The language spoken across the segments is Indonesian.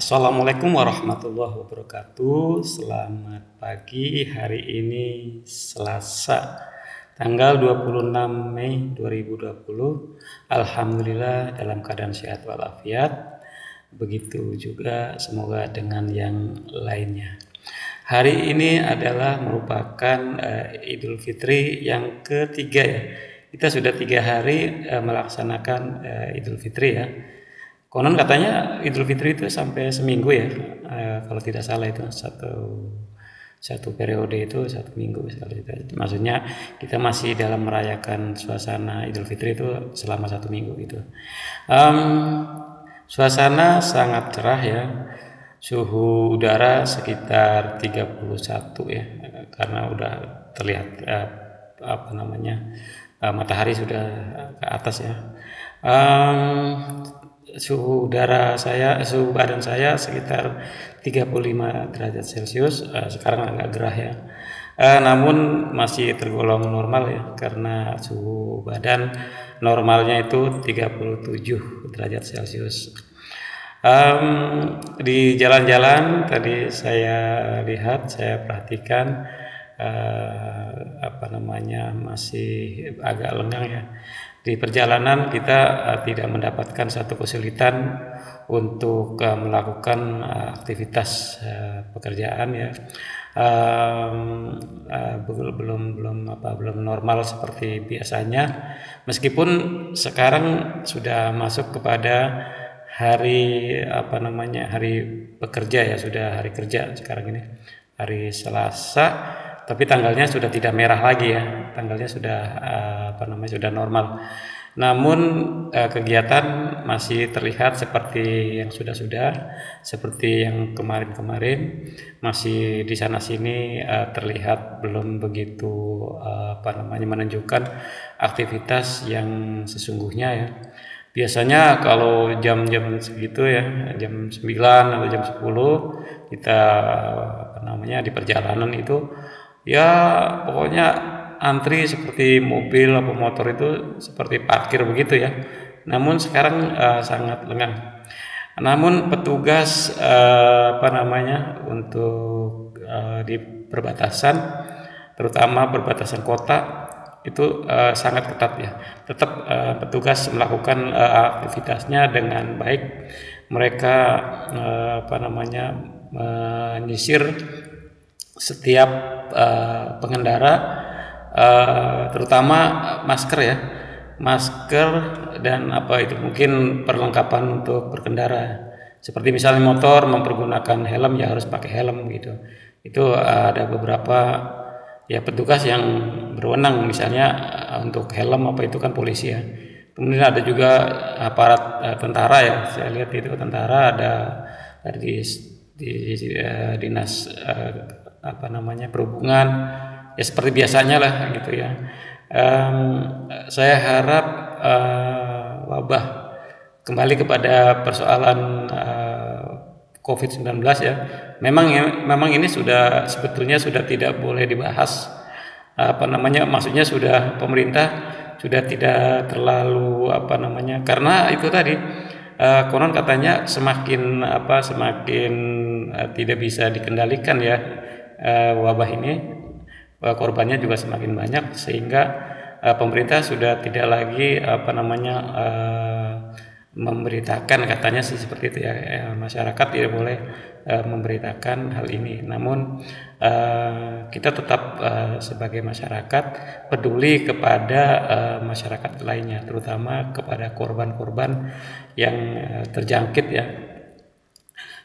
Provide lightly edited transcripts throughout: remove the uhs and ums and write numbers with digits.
Assalamualaikum warahmatullahi wabarakatuh. Selamat pagi. Hari ini Selasa, tanggal 26 Mei 2020. Alhamdulillah dalam keadaan sehat walafiat. Begitu juga semoga dengan yang lainnya. Hari ini adalah merupakan Idul Fitri yang ketiga ya. Kita sudah 3 hari melaksanakan Idul Fitri ya. Konon katanya Idul Fitri itu sampai seminggu ya, kalau tidak salah itu satu periode itu 1 minggu. Maksudnya kita masih dalam merayakan suasana Idul Fitri itu selama 1 minggu gitu. Suasana sangat cerah ya, suhu udara sekitar 31 ya, karena udah terlihat matahari sudah ke atas ya. Suhu badan saya sekitar 35 derajat Celcius, sekarang agak gerah ya. Namun masih tergolong normal ya, karena suhu badan normalnya itu 37 derajat Celcius. Di jalan-jalan tadi saya perhatikan masih agak lengang ya. Di perjalanan kita tidak mendapatkan satu kesulitan untuk melakukan aktivitas pekerjaan ya. Belum normal seperti biasanya, meskipun sekarang sudah masuk kepada hari pekerja ya, sudah hari kerja sekarang ini, hari Selasa, tapi tanggalnya sudah tidak merah lagi ya, tanggalnya sudah sudah normal. Namun kegiatan masih terlihat seperti yang sudah, seperti yang kemarin masih di sana sini terlihat belum begitu menunjukkan aktivitas yang sesungguhnya ya. Biasanya kalau jam-jam segitu ya, jam 9 atau jam 10 kita di perjalanan itu ya, pokoknya antri seperti mobil atau motor itu seperti parkir begitu ya. Namun sekarang sangat lengang. Namun petugas untuk di perbatasan, terutama perbatasan kota itu sangat ketat ya. Tetap petugas melakukan aktivitasnya dengan baik. Mereka menyisir setiap pengendara, terutama masker ya, masker dan mungkin perlengkapan untuk berkendara, seperti misalnya motor mempergunakan helm ya, harus pakai helm gitu. Itu ada beberapa ya petugas yang berwenang, misalnya untuk helm itu kan polisi ya. Kemudian ada juga aparat tentara ya, saya lihat itu tentara ada di dinas perhubungan ya, seperti biasanya lah gitu ya. Saya harap wabah kembali kepada persoalan COVID-19 ya. Memang ini sebetulnya sudah tidak boleh dibahas. Maksudnya sudah pemerintah sudah tidak terlalu karena itu tadi konon katanya semakin tidak bisa dikendalikan ya wabah ini, korbannya juga semakin banyak, sehingga pemerintah sudah tidak lagi memberitakan, katanya sih seperti itu ya, masyarakat tidak boleh memberitakan hal ini. Namun kita tetap sebagai masyarakat peduli kepada masyarakat lainnya, terutama kepada korban-korban yang terjangkit ya.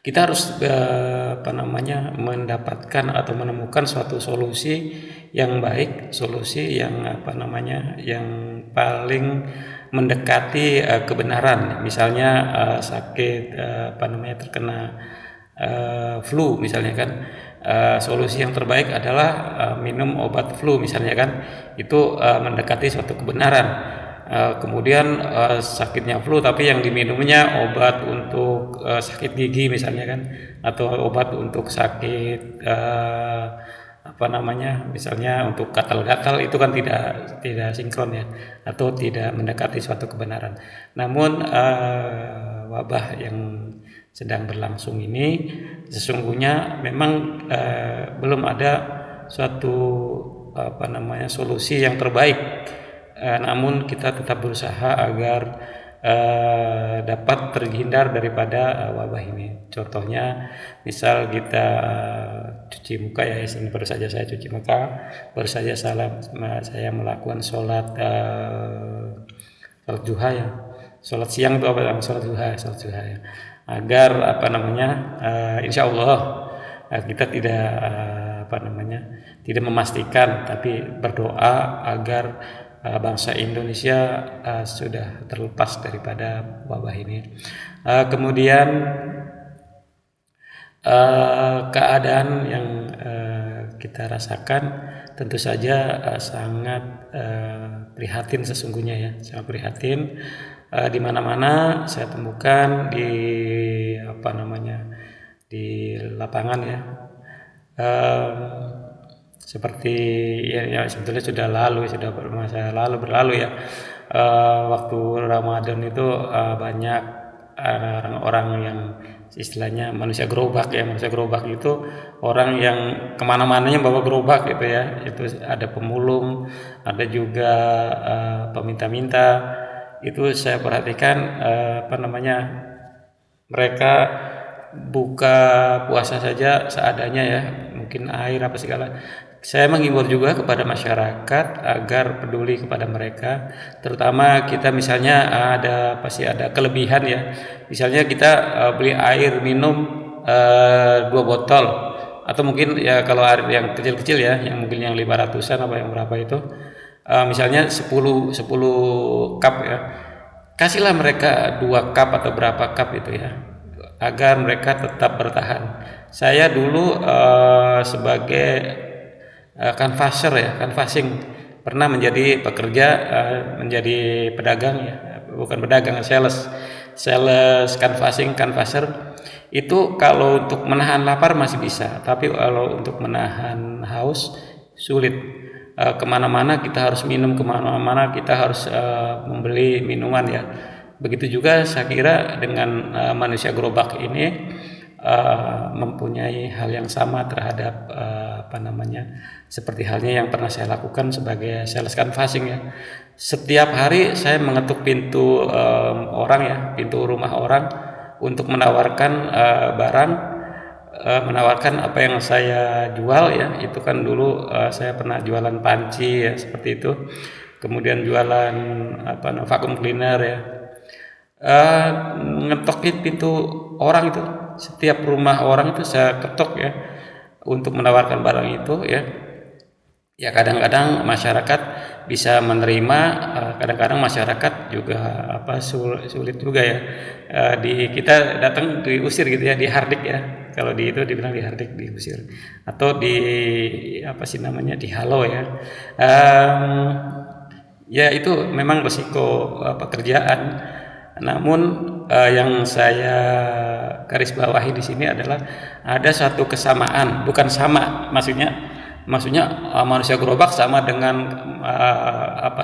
Kita harus mendapatkan atau menemukan suatu solusi yang baik, solusi yang yang paling mendekati kebenaran. Misalnya sakit terkena flu misalnya kan, solusi yang terbaik adalah minum obat flu misalnya kan, itu mendekati suatu kebenaran. Kemudian sakitnya flu tapi yang diminumnya obat untuk sakit gigi misalnya kan, atau obat untuk sakit misalnya untuk gatal-gatal, itu kan tidak sinkron ya, atau tidak mendekati suatu kebenaran. Namun wabah yang sedang berlangsung ini sesungguhnya memang belum ada suatu solusi yang terbaik. Namun kita tetap berusaha agar dapat terhindar daripada wabah ini. Contohnya, misal kita cuci muka ya, ini baru saja saya cuci muka, baru saja saya melakukan sholat duha ya, sholat siang itu sholat duha ya, agar insya Allah kita tidak memastikan, tapi berdoa agar bangsa Indonesia sudah terlepas daripada wabah ini. Kemudian keadaan yang kita rasakan tentu saja sangat prihatin sesungguhnya ya, sangat prihatin. Di mana-mana saya temukan di lapangan ya, seperti ya sebetulnya sudah masa lalu berlalu ya. Waktu Ramadan itu banyak orang-orang yang istilahnya manusia gerobak itu orang yang kemana-mananya bawa gerobak gitu ya. Itu ada pemulung, ada juga peminta-minta. Itu saya perhatikan mereka buka puasa saja seadanya ya, mungkin air apa segala. Saya menghimbau juga kepada masyarakat agar peduli kepada mereka, terutama kita misalnya pasti ada kelebihan ya. Misalnya kita beli air minum 2 botol, atau mungkin ya kalau air yang kecil-kecil ya, yang mungkin yang 500-an apa yang berapa itu, misalnya 10 cup ya. Kasihlah mereka 2 cup atau berapa cup itu ya, agar mereka tetap bertahan. Saya dulu sebagai canvassing, pernah menjadi pekerja, menjadi pedagang ya, bukan pedagang, sales canvasser. Itu kalau untuk menahan lapar masih bisa, tapi kalau untuk menahan haus sulit. Kemana-mana kita harus minum, kemana-mana kita harus membeli minuman ya. Begitu juga saya kira dengan manusia gerobak ini mempunyai hal yang sama terhadap seperti halnya yang pernah saya lakukan sebagai sales canvassing ya. Setiap hari saya mengetuk pintu pintu rumah orang untuk menawarkan barang, menawarkan apa yang saya jual ya. Itu kan dulu saya pernah jualan panci ya, seperti itu. Kemudian jualan vacuum cleaner ya. Ngetokin pintu orang itu, setiap rumah orang itu saya ketok ya untuk menawarkan barang itu ya. Ya kadang-kadang masyarakat bisa menerima, kadang-kadang masyarakat juga sulit juga ya. Kita datang diusir gitu ya, dihardik ya. Kalau itu dibilang dihardik, diusir, atau dihalau ya. Ya itu memang resiko pekerjaan. Namun yang saya garis bawahi di sini adalah ada suatu kesamaan, bukan sama, maksudnya manusia gerobak sama dengan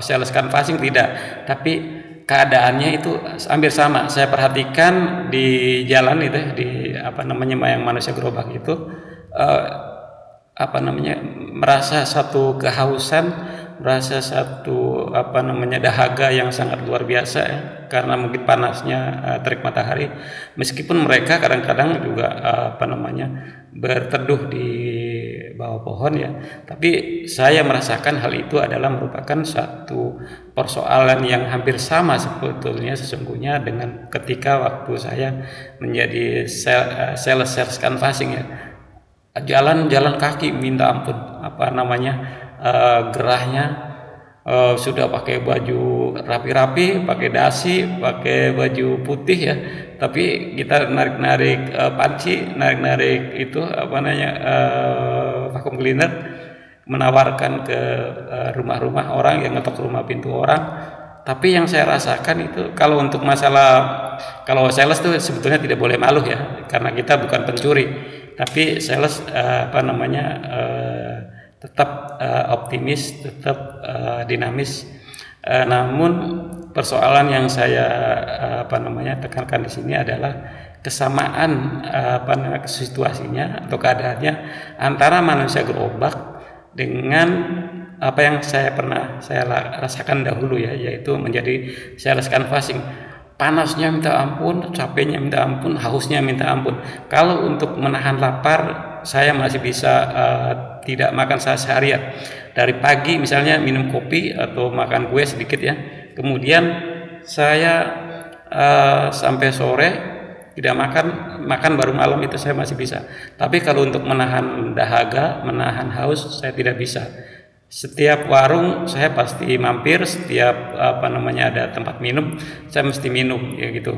sales canvassing, tidak, tapi keadaannya itu hampir sama. Saya perhatikan di jalan itu yang manusia gerobak itu merasa satu kehausan, merasa satu dahaga yang sangat luar biasa ya, karena mungkin panasnya terik matahari. Meskipun mereka kadang-kadang juga berteduh di bawah pohon ya, tapi saya merasakan hal itu adalah merupakan satu persoalan yang hampir sama sebetulnya sesungguhnya dengan ketika waktu saya menjadi sales canvassing ya. Jalan kaki minta ampun, gerahnya, sudah pakai baju rapi-rapi, pakai dasi, pakai baju putih ya, tapi kita narik panci, narik itu vacuum cleaner, menawarkan ke rumah-rumah orang yang ngetok rumah pintu orang. Tapi yang saya rasakan itu kalau untuk kalau sales itu sebetulnya tidak boleh malu ya, karena kita bukan pencuri, tapi sales tetap optimis, tetap dinamis. Namun persoalan yang saya tekankan di sini adalah kesamaan situasinya atau keadaannya antara manusia gerobak dengan apa yang saya rasakan dahulu ya, yaitu menjadi sales canvassing. Panasnya minta ampun, capeknya minta ampun, hausnya minta ampun. Kalau untuk menahan lapar, saya masih bisa tidak makan seharian. Dari pagi misalnya minum kopi atau makan kue sedikit ya. Kemudian saya sampai sore tidak makan baru malam, itu saya masih bisa. Tapi kalau untuk menahan dahaga, menahan haus, saya tidak bisa. Setiap warung saya pasti mampir, setiap ada tempat minum saya mesti minum ya gitu.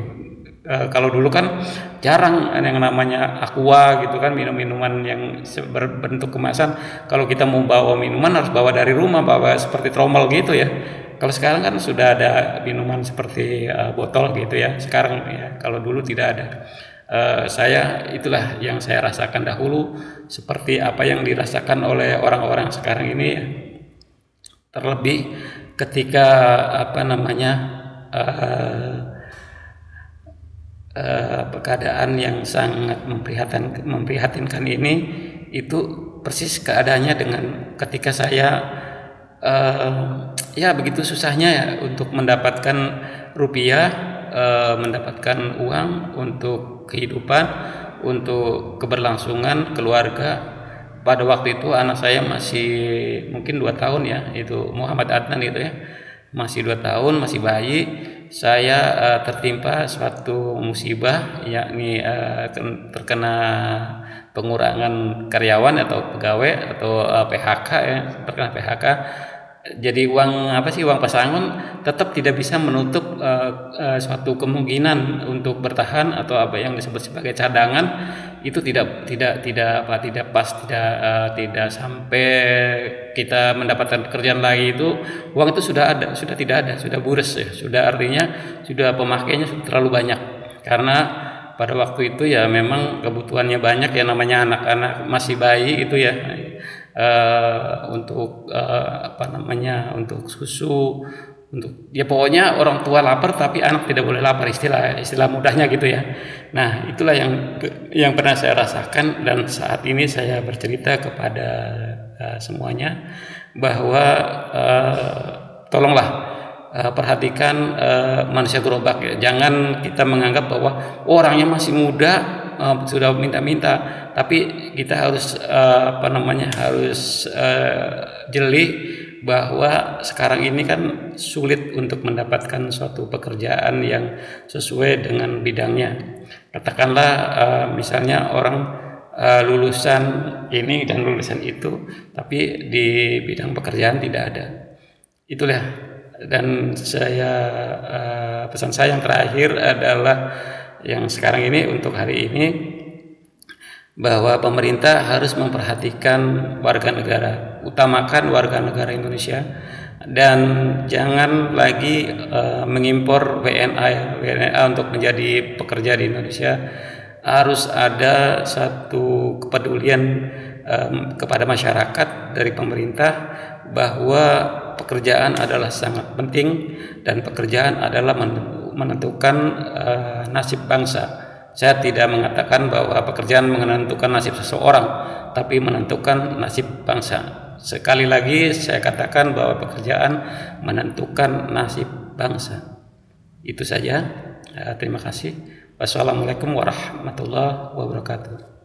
Kalau dulu kan jarang yang namanya aqua gitu kan, minuman yang berbentuk kemasan. Kalau kita mau bawa minuman harus bawa dari rumah, bawa seperti tromol gitu ya. Kalau sekarang kan sudah ada minuman seperti botol gitu ya sekarang ya, kalau dulu tidak ada. Itulah yang saya rasakan dahulu, seperti apa yang dirasakan oleh orang-orang sekarang ini ya. Terlebih ketika keadaan yang sangat memprihatinkan ini, itu persis keadaannya dengan ketika saya ya begitu susahnya ya untuk mendapatkan rupiah, mendapatkan uang untuk kehidupan, untuk keberlangsungan keluarga. Pada waktu itu anak saya masih mungkin 2 tahun ya, itu Muhammad Adnan itu ya, masih 2 tahun, masih bayi. Saya tertimpa suatu musibah, yakni terkena pengurangan karyawan atau pegawai atau PHK ya, terkena PHK. Jadi uang pesangon tetap tidak bisa menutup suatu kemungkinan untuk bertahan, atau apa yang disebut sebagai cadangan itu tidak sampai kita mendapatkan pekerjaan lagi, itu uang itu sudah tidak ada, sudah bures ya, sudah artinya sudah pemakainya sudah terlalu banyak. Karena pada waktu itu ya memang kebutuhannya banyak ya, namanya anak-anak masih bayi itu ya, untuk untuk susu, untuk ya pokoknya orang tua lapar tapi anak tidak boleh lapar, istilah mudahnya gitu ya. Nah, itulah yang pernah saya rasakan, dan saat ini saya bercerita kepada semuanya bahwa tolonglah perhatikan manusia gerobak ya. Jangan kita menganggap bahwa orangnya masih muda sudah minta-minta, tapi kita harus jeli bahwa sekarang ini kan sulit untuk mendapatkan suatu pekerjaan yang sesuai dengan bidangnya. Katakanlah misalnya orang lulusan ini dan lulusan itu, tapi di bidang pekerjaan tidak ada. Itulah, dan pesan saya yang terakhir adalah yang sekarang ini, untuk hari ini, bahwa pemerintah harus memperhatikan warga negara, utamakan warga negara Indonesia, dan jangan lagi mengimpor WNA untuk menjadi pekerja di Indonesia. Harus ada satu kepedulian kepada masyarakat dari pemerintah bahwa pekerjaan adalah sangat penting, dan pekerjaan adalah menentukan nasib bangsa. Saya tidak mengatakan bahwa pekerjaan menentukan nasib seseorang, tapi menentukan nasib bangsa. Sekali lagi saya katakan bahwa pekerjaan menentukan nasib bangsa. Itu saja. Terima kasih. Wassalamualaikum warahmatullahi wabarakatuh.